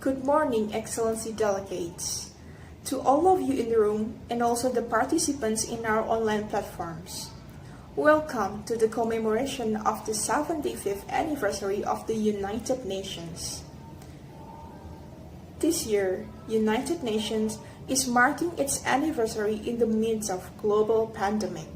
Good morning, Excellency delegates, to all of you in the room and also the participants in our online platforms. Welcome to the commemoration of the 75th anniversary of the United Nations. This year, United Nations is marking its anniversary in the midst of global pandemic.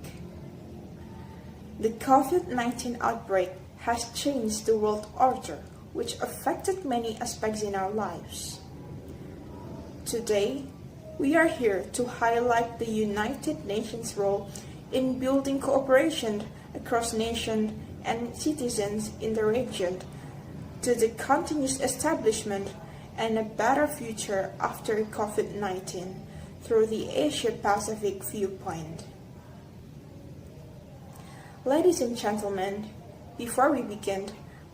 The COVID-19 outbreak has changed the world order, which affected many aspects in our lives. Today, we are here to highlight the United Nations' role in building cooperation across nations and citizens in the region to the continuous establishment and a better future after COVID-19 through the Asia-Pacific viewpoint. Ladies and gentlemen, before we begin,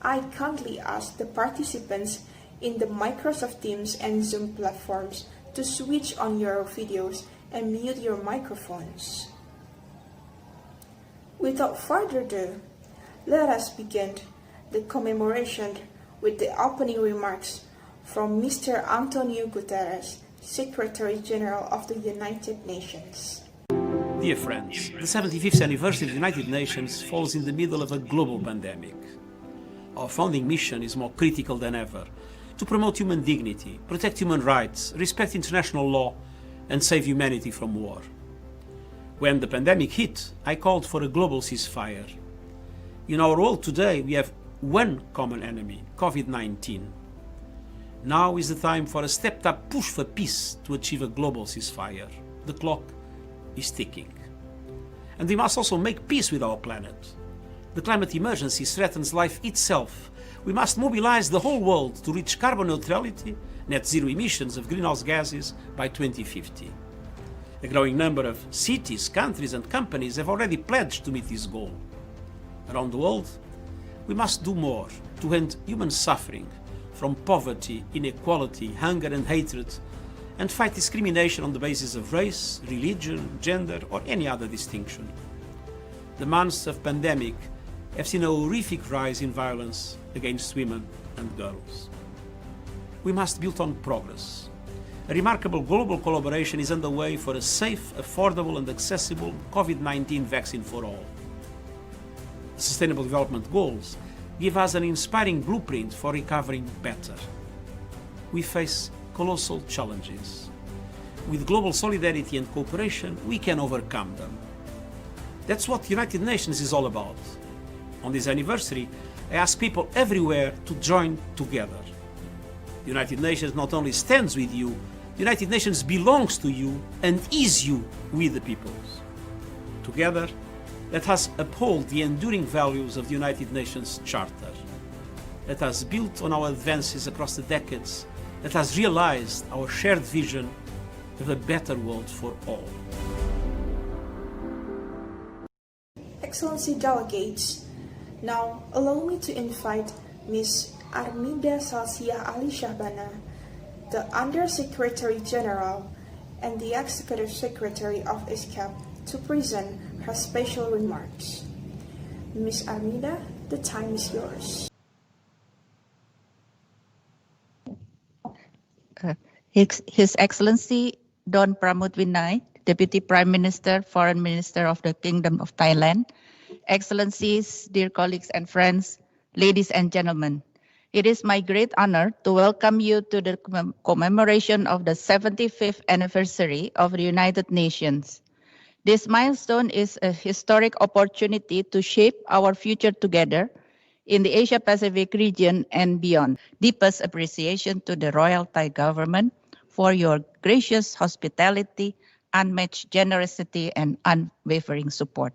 I kindly ask the participants in the Microsoft Teams and Zoom platforms to switch on your videos and mute your microphones. Without further ado, let us begin the commemoration with the opening remarks from Mr. Antonio Guterres, Secretary General of the United Nations. Dear friends, the 75th anniversary of the United Nations falls in the middle of a global pandemic. Our founding mission is more critical than ever: to promote human dignity, protect human rights, respect international law, and save humanity from war. When the pandemic hit, I called for a global ceasefire. In our world today, we have one common enemy: COVID-19. Now is the time for a stepped-up push for peace to achieve a global ceasefire. The clock is ticking. And we must also make peace with our planet. The climate emergency threatens life itself. We must mobilize the whole world to reach carbon neutrality, net zero emissions of greenhouse gases by 2050. A growing number of cities, countries and companies have already pledged to meet this goal. Around the world, we must do more to end human suffering from poverty, inequality, hunger and hatred, and fight discrimination on the basis of race, religion, gender or any other distinction. The months of pandemic have seen a horrific rise in violence against women and girls. We must build on progress. A remarkable global collaboration is underway for a safe, affordable and accessible COVID-19 vaccine for all. The Sustainable Development Goals give us an inspiring blueprint for recovering better. We face colossal challenges. With global solidarity and cooperation, we can overcome them. That's what United Nations is all about. On this anniversary, I ask people everywhere to join together. The United Nations not only stands with you, the United Nations belongs to you and is you with the peoples. Together, let us uphold the enduring values of the United Nations Charter. Let us build on our advances across the decades. Let us realize our shared vision of a better world for all. Excellency delegates, now allow me to invite Ms. Armida Salsiah Ali Shahbana, the Under-Secretary General and the Executive Secretary of ESCAP, to present her special remarks. Ms. Armida, the time is yours. His Excellency Don Pramudwinai, Deputy Prime Minister, Foreign Minister of the Kingdom of Thailand, Excellencies, dear colleagues and friends, ladies and gentlemen, it is my great honor to welcome you to the commemoration of the 75th anniversary of the United Nations. This milestone is a historic opportunity to shape our future together in the Asia-Pacific region and beyond. Deepest appreciation to the Royal Thai government for your gracious hospitality, unmatched generosity, and unwavering support.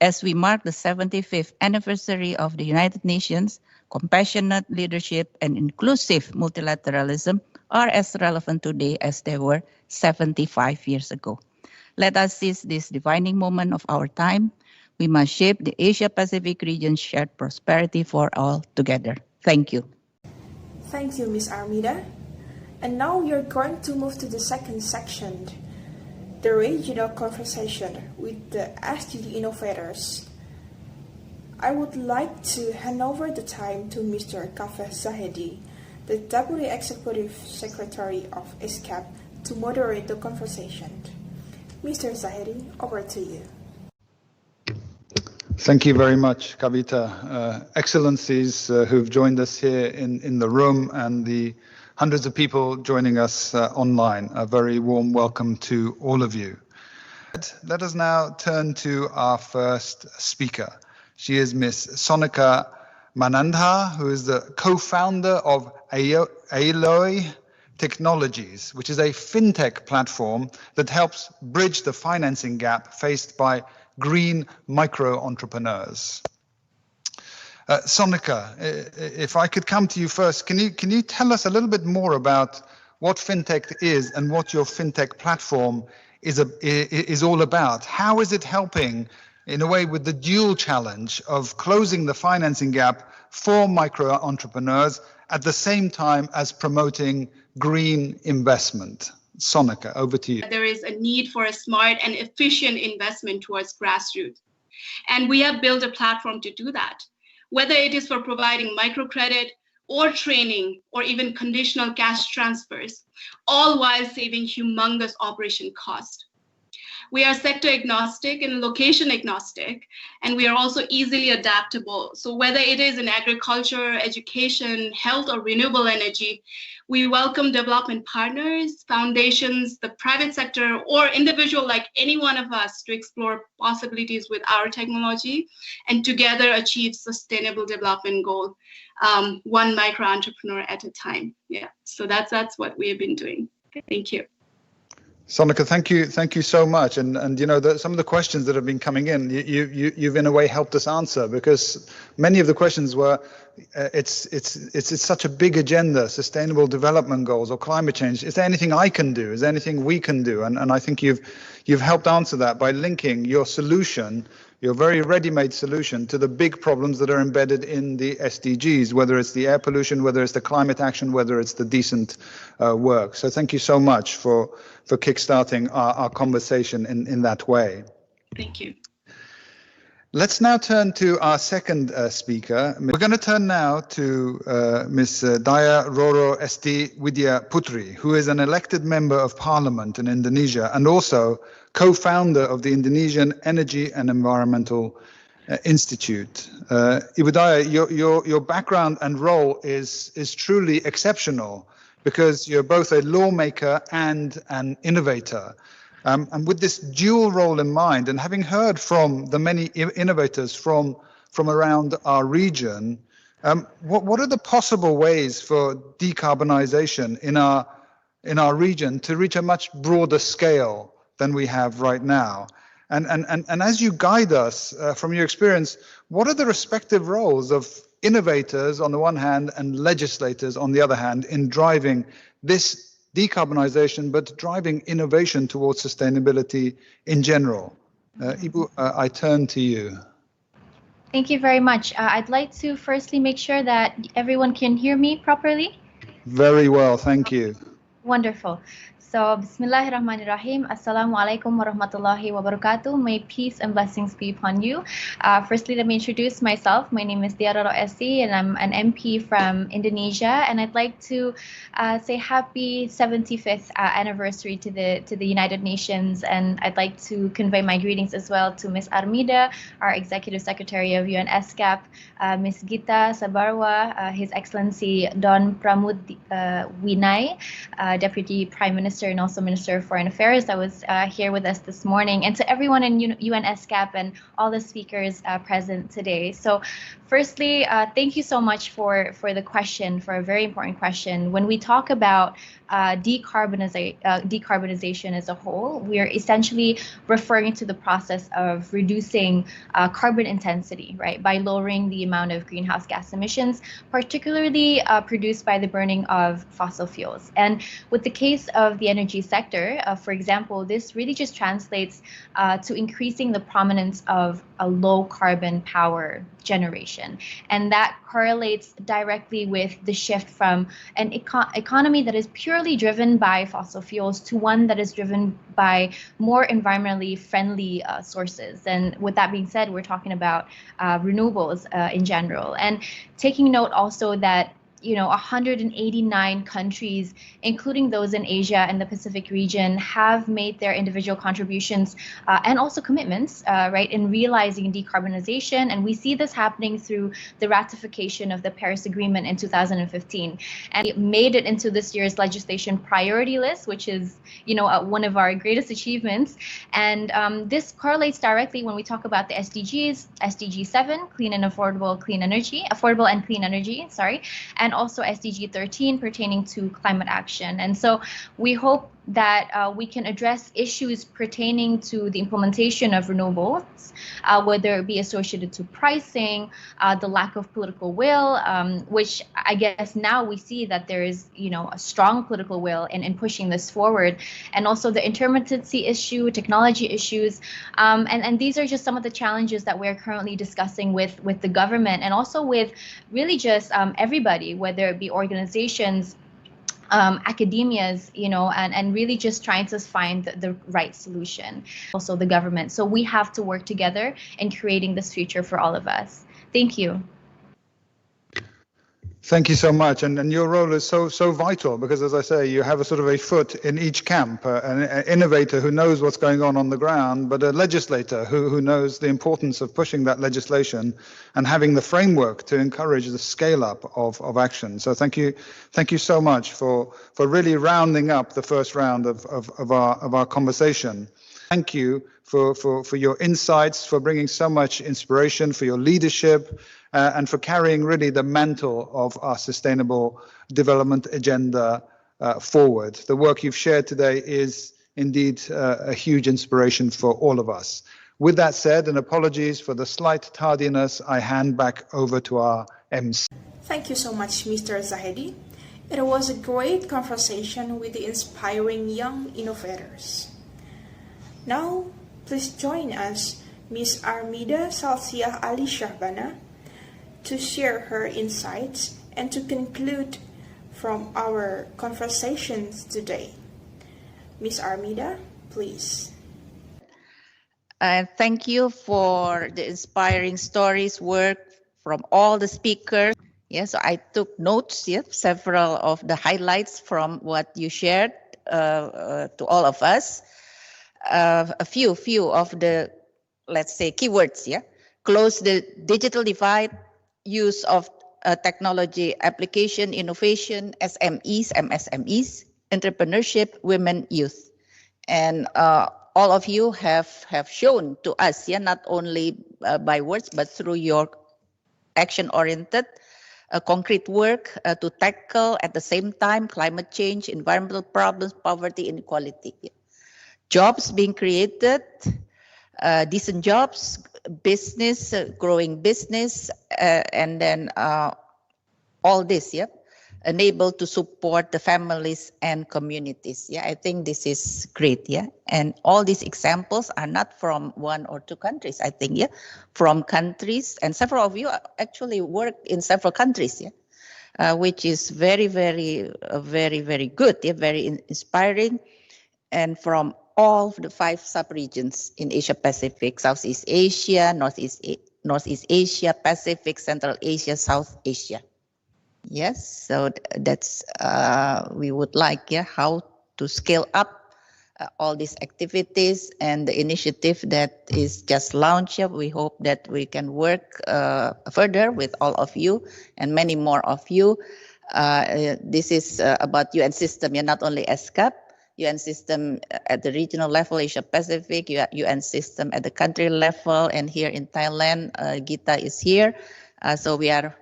As we mark the 75th anniversary of the United Nations, compassionate leadership and inclusive multilateralism are as relevant today as they were 75 years ago. Let us seize this defining moment of our time. We must shape the Asia-Pacific region's shared prosperity for all together. Thank you. Thank you, Ms. Armida. And now we are going to move to the second section, the regional conversation with the SDG innovators. I would like to hand over the time to Mr. Kafeh Zahedi, the Deputy Executive Secretary of ESCAP, to moderate the conversation. Mr. Zahiri, over to you. Thank you very much, Kavita. Excellencies who've joined us here in the room and the hundreds of people joining us online, a very warm welcome to all of you. Let us now turn to our first speaker. She is Ms. Sonika Manandha, who is the co-founder of Aloy Technologies, which is a fintech platform that helps bridge the financing gap faced by green micro-entrepreneurs. Sonika, if I could come to you first, can you tell us a little bit more about what fintech is and what your fintech platform is all about? How is it helping, in a way, with the dual challenge of closing the financing gap for micro-entrepreneurs at the same time as promoting green investment? Sonika, over to you. There is a need for a smart and efficient investment towards grassroots. And we have built a platform to do that, whether it is for providing microcredit or training or even conditional cash transfers, all while saving humongous operation cost. We are sector agnostic and location agnostic, and we are also easily adaptable. So whether it is in agriculture, education, health, or renewable energy, we welcome development partners, foundations, the private sector, or individual like any one of us to explore possibilities with our technology and together achieve sustainable development goal, one micro entrepreneur at a time. Yeah, so that's what we have been doing. Thank you. Sonika, thank you so much. And you know, some of the questions that have been coming in, you've in a way helped us answer, because many of the questions were, it's such a big agenda, sustainable development goals or climate change. Is there anything I can do? Is there anything we can do? And I think you've helped answer that by linking your solution, your very ready-made solution, to the big problems that are embedded in the SDGs, whether it's the air pollution, whether it's the climate action, whether it's the decent work. So thank you so much for kickstarting our conversation in that way. Thank you. Let's now turn to our second speaker. We're going to turn now to Ms. Daya Roro Esti Widya Putri, who is an elected member of parliament in Indonesia and also co-founder of the Indonesian Energy and Environmental Institute. Ibu Daya, your background and role is truly exceptional, because you're both a lawmaker and an innovator. And with this dual role in mind, and having heard from the many innovators from around our region, what are the possible ways for decarbonization in our region to reach a much broader scale than we have right now? And as you guide us from your experience, what are the respective roles of innovators on the one hand and legislators on the other hand in driving this decarbonization, but driving innovation towards sustainability in general? Ibu, I turn to you. Thank you very much. I'd like to firstly make sure that everyone can hear me properly. Very well, thank you. Wonderful. So, Bismillahirrahmanirrahim. Assalamualaikum warahmatullahi wabarakatuh. May peace and blessings be upon you. Firstly, let me introduce myself. My name is Daya Roro Esti, and I'm an MP from Indonesia. And I'd like to say happy 75th anniversary to the United Nations. And I'd like to convey my greetings as well to Ms. Armida, our Executive Secretary of UN ESCAP, Ms. Gita Sabarwa, His Excellency Don Pramudwinai, Deputy Prime Minister and also Minister of Foreign Affairs, that was here with us this morning, and to everyone in UN ESCAP and all the speakers present today. So firstly, thank you so much for the question, for a very important question. When we talk about decarbonization as a whole, we are essentially referring to the process of reducing carbon intensity, right, by lowering the amount of greenhouse gas emissions, particularly produced by the burning of fossil fuels. And with the case of the energy sector, for example, this really just translates to increasing the prominence of a low carbon power generation. And that correlates directly with the shift from an economy that is purely driven by fossil fuels to one that is driven by more environmentally friendly sources. And with that being said, we're talking about renewables in general. And taking note also that 189 countries, including those in Asia and the Pacific region, have made their individual contributions and also commitments, right, in realizing decarbonization. And we see this happening through the ratification of the Paris Agreement in 2015. And it made it into this year's legislation priority list, which is, one of our greatest achievements. And this correlates directly when we talk about the SDGs, SDG 7, affordable and clean energy, and also SDG 13 pertaining to climate action. And so we hope that we can address issues pertaining to the implementation of renewables, whether it be associated to pricing, the lack of political will, which I guess now we see that there is, a strong political will in pushing this forward, and also the intermittency issue, technology issues, and these are just some of the challenges that we're currently discussing with the government, and also with really just everybody, whether it be organizations, academias, and really just trying to find the right solution. Also the government. So we have to work together in creating this future for all of us. Thank you. Thank you so much, and your role is so vital, because, as I say, you have a sort of a foot in each camp, an innovator who knows what's going on the ground, but a legislator who knows the importance of pushing that legislation and having the framework to encourage the scale up of action. So thank you so much for really rounding up the first round of our conversation. Thank you for your insights, for bringing so much inspiration, for your leadership, and for carrying really the mantle of our sustainable development agenda forward. The work you've shared today is indeed a huge inspiration for all of us. With that said, and apologies for the slight tardiness, I hand back over to our MC. Thank you so much, Mr. Zahedi. It was a great conversation with the inspiring young innovators. Now, please join us, Ms. Armida Salsiah Ali Shahbana, to share her insights and to conclude from our conversations today. Ms. Armida, please. Thank you for the inspiring stories, work from all the speakers. Yes, I took notes, several of the highlights from what you shared to all of us. A few of the, let's say, keywords, close the digital divide, use of technology application, innovation, SMEs, MSMEs, entrepreneurship, women, youth. And all of you have shown to us, not only by words, but through your action-oriented, concrete work to tackle at the same time climate change, environmental problems, poverty, inequality. Jobs being created, decent jobs, business, growing business, and then all this, enabled to support the families and communities. I think this is great, and all these examples are not from one or two countries, I think, from countries, and several of you actually work in several countries, which is very, very, very good, very inspiring, and from all the 5 sub-regions in Asia Pacific, Southeast Asia, Northeast Asia, Pacific, Central Asia, South Asia. Yes, so that's we would like how to scale up all these activities and the initiative that is just launched. We hope that we can work further with all of you and many more of you. This is about UN system, not only ESCAP, UN system at the regional level, Asia Pacific, UN system at the country level, and here in Thailand, Gita is here. So we are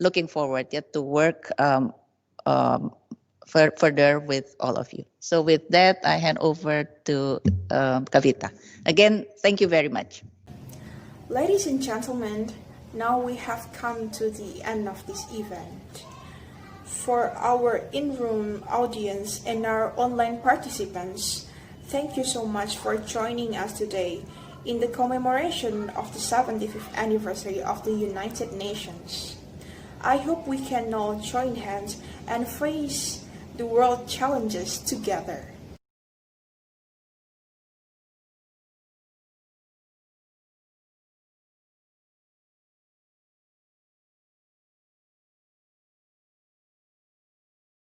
looking forward to work further with all of you. So with that, I hand over to Kavita. Again, thank you very much. Ladies and gentlemen, now we have come to the end of this event. For our in-room audience and our online participants, thank you so much for joining us today in the commemoration of the 75th anniversary of the United Nations. I hope we can all join hands and face the world challenges together.